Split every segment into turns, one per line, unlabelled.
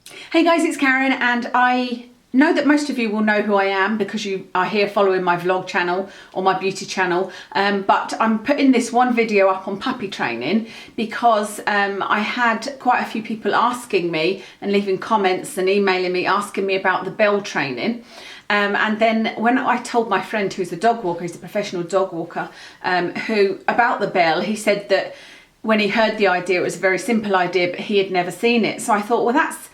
Hey guys, it's Karen, and I know that most of you will know who I am because you are here following my vlog channel or my beauty channel, but I'm putting this one video up on puppy training because I had quite a few people asking me and leaving comments and emailing me asking me about the bell training. And then when I told my friend who's a dog walker, he's a professional dog walker, who about the bell, he said that when he heard the idea, it was a very simple idea, but he had never seen it. So I thought, well, that's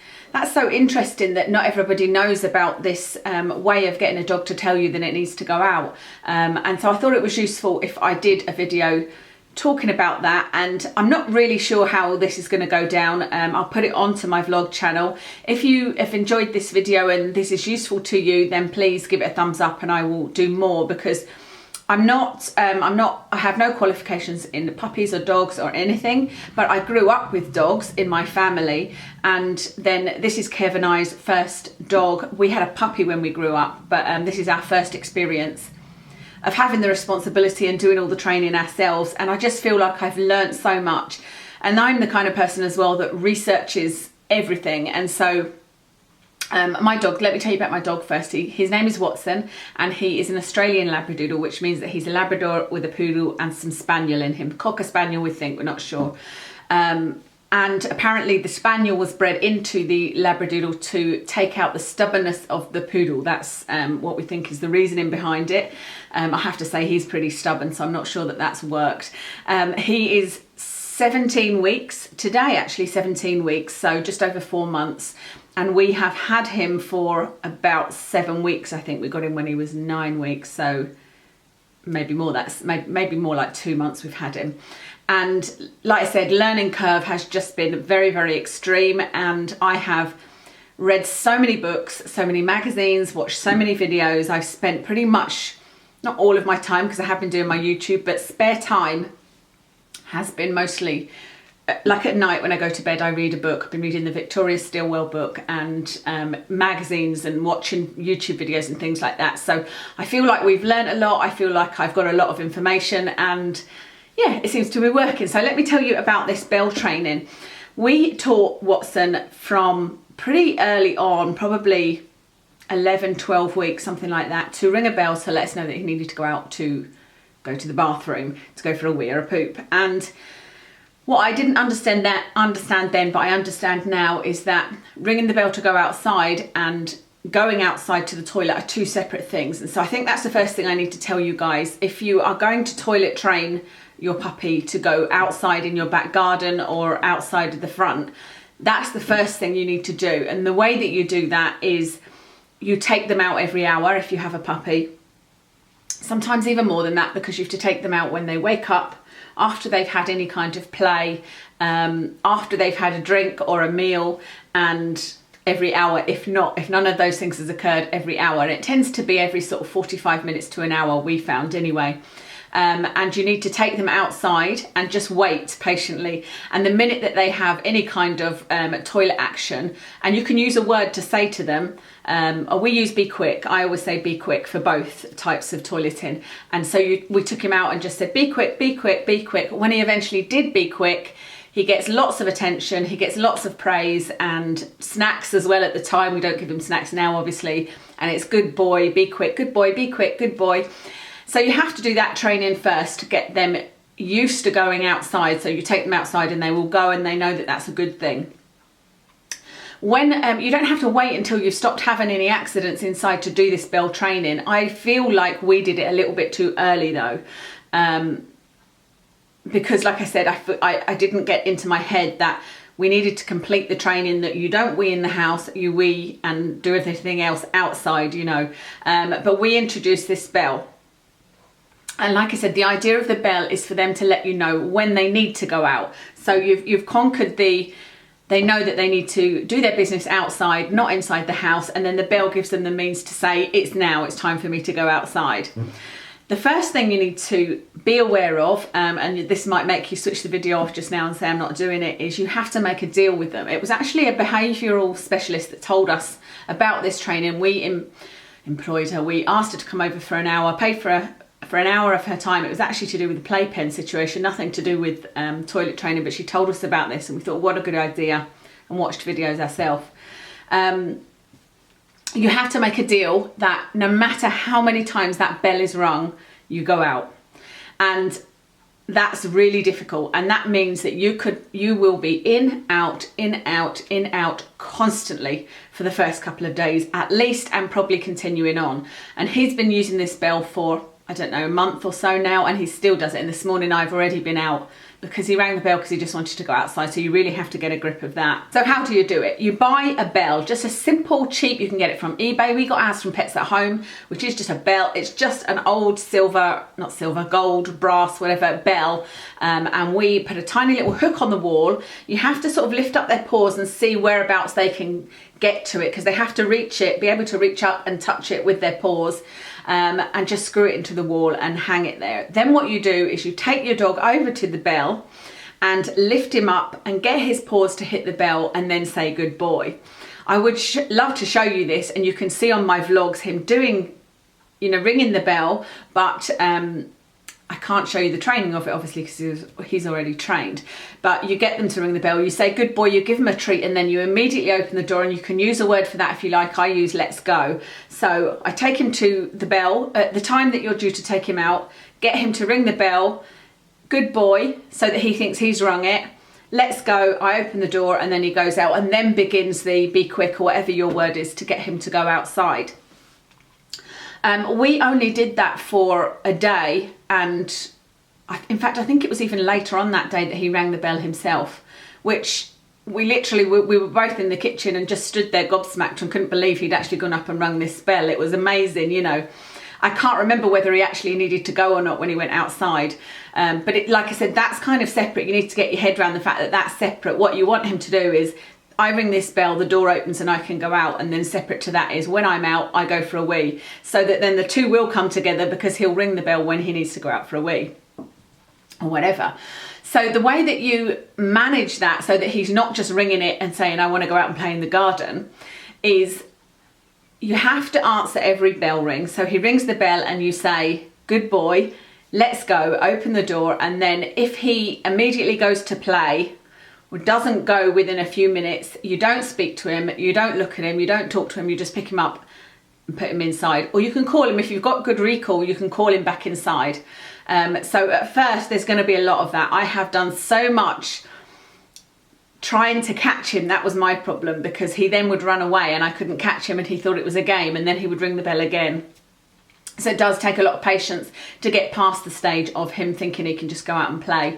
so interesting that not everybody knows about this way of getting a dog to tell you that it needs to go out. And so I thought it was useful if I did a video talking about that, and I'm not really sure how this is going to go down. I'll put it onto my vlog channel. If you have enjoyed this video and this is useful to you, then please give it a thumbs up and I will do more, because I have no qualifications in puppies or dogs or anything, but I grew up with dogs in my family, and then this is Kev and I's first dog. We had a puppy when we grew up, but this is our first experience of having the responsibility and doing all the training ourselves, and I just feel like I've learnt so much. And I'm the kind of person as well that researches everything, and so my dog, let me tell you about my dog first. His name is Watson, and he is an Australian Labradoodle, which means that he's a Labrador with a poodle and some Spaniel in him. Cocker Spaniel, we think, we're not sure. And apparently the Spaniel was bred into the Labradoodle to take out the stubbornness of the poodle. That's what we think is the reasoning behind it. I have to say he's pretty stubborn, so I'm not sure that that's worked. He is 17 weeks, today actually 17 weeks, so just over 4 months. And we have had him for about 7 weeks. I think we got him when he was 9 weeks, so maybe more. That's maybe more like 2 months we've had him. And like I said, learning curve has just been very, very extreme, and I have read so many books, so many magazines, watched so many videos. I've spent pretty much, not all of my time because I have been doing my YouTube, but spare time has been mostly like at night when I go to bed. I read a book. I've been reading the Victoria Stilwell book and magazines and watching YouTube videos and things like that. So I feel like we've learned a lot. I feel like I've got a lot of information, and yeah, it seems to be working. So let me tell you about this bell training. We taught Watson from pretty early on, probably 11, 12 weeks, something like that, to ring a bell to let us know that he needed to go to the bathroom, to go for a wee or a poop. And what I didn't understand then, but I understand now, is that ringing the bell to go outside and going outside to the toilet are two separate things. And so I think that's the first thing I need to tell you guys. If you are going to toilet train your puppy to go outside in your back garden or outside of the front, that's the first thing you need to do. And the way that you do that is you take them out every hour if you have a puppy. Sometimes even more than that, because you have to take them out when they wake up, after they've had any kind of play, after they've had a drink or a meal, and every hour, if none of those things has occurred, every hour. And it tends to be every sort of 45 minutes to an hour, we found anyway. And you need to take them outside and just wait patiently. And the minute that they have any kind of toilet action, and you can use a word to say to them, or we use be quick. I always say be quick for both types of toileting. And so we took him out and just said, be quick, be quick, be quick. When he eventually did be quick, he gets lots of attention, he gets lots of praise and snacks as well at the time. We don't give him snacks now, obviously. And it's good boy, be quick, good boy, be quick, good boy. So you have to do that training first to get them used to going outside. So you take them outside and they will go, and they know that that's a good thing. When you don't have to wait until you've stopped having any accidents inside to do this bell training. I feel like we did it a little bit too early though. Because like I said, I didn't get into my head that we needed to complete the training, that you don't wee in the house, you wee and do everything else outside, you know. But we introduced this bell. And like I said, the idea of the bell is for them to let you know when they need to go out. So you've conquered they know that they need to do their business outside, not inside the house. And then the bell gives them the means to say, it's now, it's time for me to go outside. The first thing you need to be aware of, and this might make you switch the video off just now and say I'm not doing it, is you have to make a deal with them. It was actually a behavioural specialist that told us about this training. We employed her. We asked her to come over for an hour, paid for an hour of her time. It was actually to do with the playpen situation, nothing to do with toilet training, but she told us about this and we thought, what a good idea, and watched videos ourselves. you have to make a deal that no matter how many times that bell is rung, you go out. And that's really difficult, and that means that you will be in, out, in, out, in, out constantly for the first couple of days at least, and probably continuing on. And he's been using this bell for, I don't know, a month or so now, and he still does it. And this morning I've already been out because he rang the bell because he just wanted to go outside. So you really have to get a grip of that. So how do you do it? You buy a bell, just a simple, cheap, you can get it from eBay. We got ours from Pets at Home, which is just a bell. It's just an old silver, not silver, gold, brass, whatever bell. And we put a tiny little hook on the wall. You have to sort of lift up their paws and see whereabouts they can get to it, because they have to reach it, be able to reach up and touch it with their paws. And just screw it into the wall and hang it there. Then what you do is you take your dog over to the bell and lift him up and get his paws to hit the bell, and then say good boy. I would love to show you this, and you can see on my vlogs him doing, you know, ringing the bell, but I can't show you the training of it obviously because he's already trained. But you get them to ring the bell, you say good boy, you give them a treat, and then you immediately open the door, and you can use a word for that if you like. I use let's go. So I take him to the bell at the time that you're due to take him out, get him to ring the bell, good boy, so that he thinks he's rung it. Let's go, I open the door, and then he goes out, and then begins the be quick or whatever your word is to get him to go outside. We only did that for a day, and in fact I think it was even later on that day that he rang the bell himself, which we were both in the kitchen and just stood there gobsmacked and couldn't believe he'd actually gone up and rung this bell. It was amazing, you know. I can't remember whether he actually needed to go or not when he went outside, but like I said, that's kind of separate. You need to get your head around the fact that that's separate. What you want him to do is, I ring this bell, the door opens and I can go out, and then separate to that is when I'm out, I go for a wee, so that then the two will come together, because he'll ring the bell when he needs to go out for a wee or whatever. So the way that you manage that so that he's not just ringing it and saying I want to go out and play in the garden is you have to answer every bell ring. So he rings the bell and you say good boy, let's go, open the door, and then if he immediately goes to play, doesn't go within a few minutes, you don't speak to him, you don't look at him, you don't talk to him, you just pick him up and put him inside. Or you can call him, if you've got good recall, you can call him back inside. So at first there's going to be a lot of that. I have done so much trying to catch him. That was my problem, because he then would run away and I couldn't catch him, and he thought it was a game, and then he would ring the bell again. So it does take a lot of patience to get past the stage of him thinking he can just go out and play.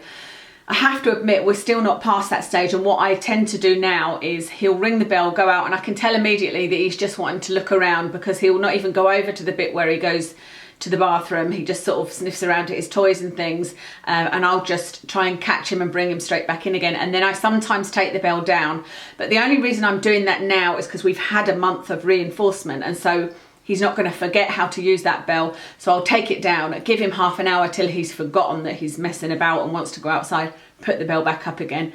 I have to admit, we're still not past that stage, and what I tend to do now is he'll ring the bell, go out, and I can tell immediately that he's just wanting to look around, because he'll not even go over to the bit where he goes to the bathroom. He just sort of sniffs around at his toys and things, and I'll just try and catch him and bring him straight back in again. And then I sometimes take the bell down, but the only reason I'm doing that now is because we've had a month of reinforcement, and so he's not going to forget how to use that bell. So I'll take it down, give him half an hour till he's forgotten that he's messing about and wants to go outside, put the bell back up again.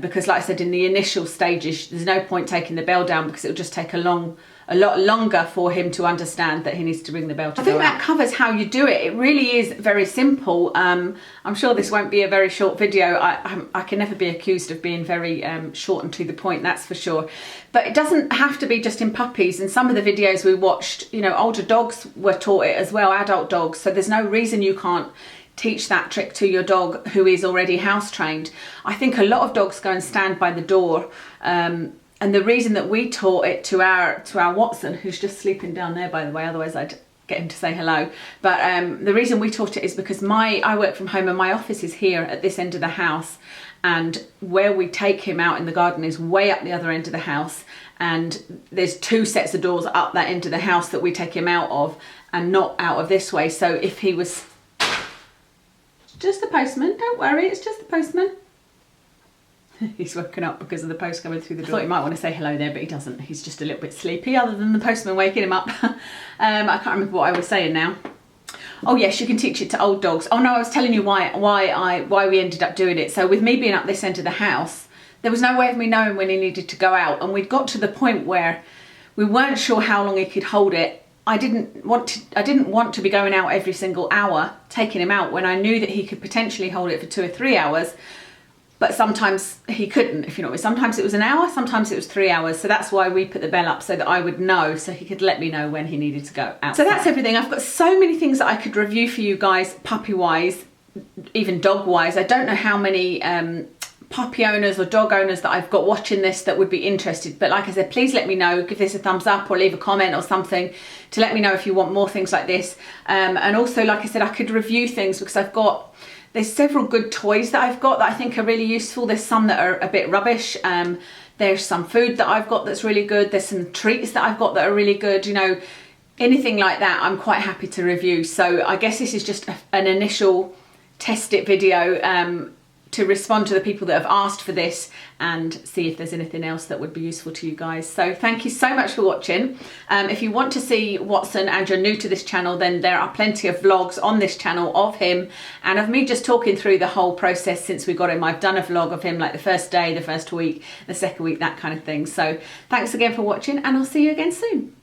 Because like I said, in the initial stages, there's no point taking the bell down, because it'll just take a lot longer for him to understand that he needs to ring the bell to go out. I think that covers how you do it. It really is very simple. I'm sure this won't be a very short video. I can never be accused of being very short and to the point, that's for sure. But it doesn't have to be just in puppies. In some of the videos we watched, you know, older dogs were taught it as well, adult dogs. So there's no reason you can't teach that trick to your dog who is already house trained. I think a lot of dogs go and stand by the door, and the reason that we taught it to our Watson, who's just sleeping down there by the way, otherwise I'd get him to say hello, but the reason we taught it is because I work from home and my office is here at this end of the house, and where we take him out in the garden is way up the other end of the house, and there's two sets of doors up that end of the house that we take him out of, and not out of this way. So if he was just the postman, don't worry, it's just the postman. He's woken up because of the post coming through the door. I thought he might want to say hello there, but he doesn't. He's just a little bit sleepy, other than the postman waking him up. I can't remember what I was saying now. Oh yes, you can teach it to old dogs. Oh no, I was telling you why we ended up doing it. So with me being up this end of the house, there was no way of me knowing when he needed to go out, and we'd got to the point where we weren't sure how long he could hold it. I didn't want to be going out every single hour taking him out when I knew that he could potentially hold it for 2 or 3 hours. but sometimes he couldn't, if you know what I mean. Sometimes it was an hour, sometimes it was 3 hours. So that's why we put the bell up, so that I would know, so he could let me know when he needed to go out. So that's everything. I've got so many things that I could review for you guys, puppy wise, even dog wise. I don't know how many puppy owners or dog owners that I've got watching this that would be interested, but like I said, please let me know, give this a thumbs up or leave a comment or something to let me know if you want more things like this. And also, like I said, I could review things because there's several good toys that I've got that I think are really useful. There's some that are a bit rubbish. There's some food that I've got that's really good. There's some treats that I've got that are really good. You know, anything like that I'm quite happy to review. So I guess this is just an initial test it video to respond to the people that have asked for this and see if there's anything else that would be useful to you guys. So thank you so much for watching. If you want to see Watson and you're new to this channel, then there are plenty of vlogs on this channel of him and of me just talking through the whole process since we got him. I've done a vlog of him like the first day, the first week, the second week, that kind of thing. So thanks again for watching, and I'll see you again soon.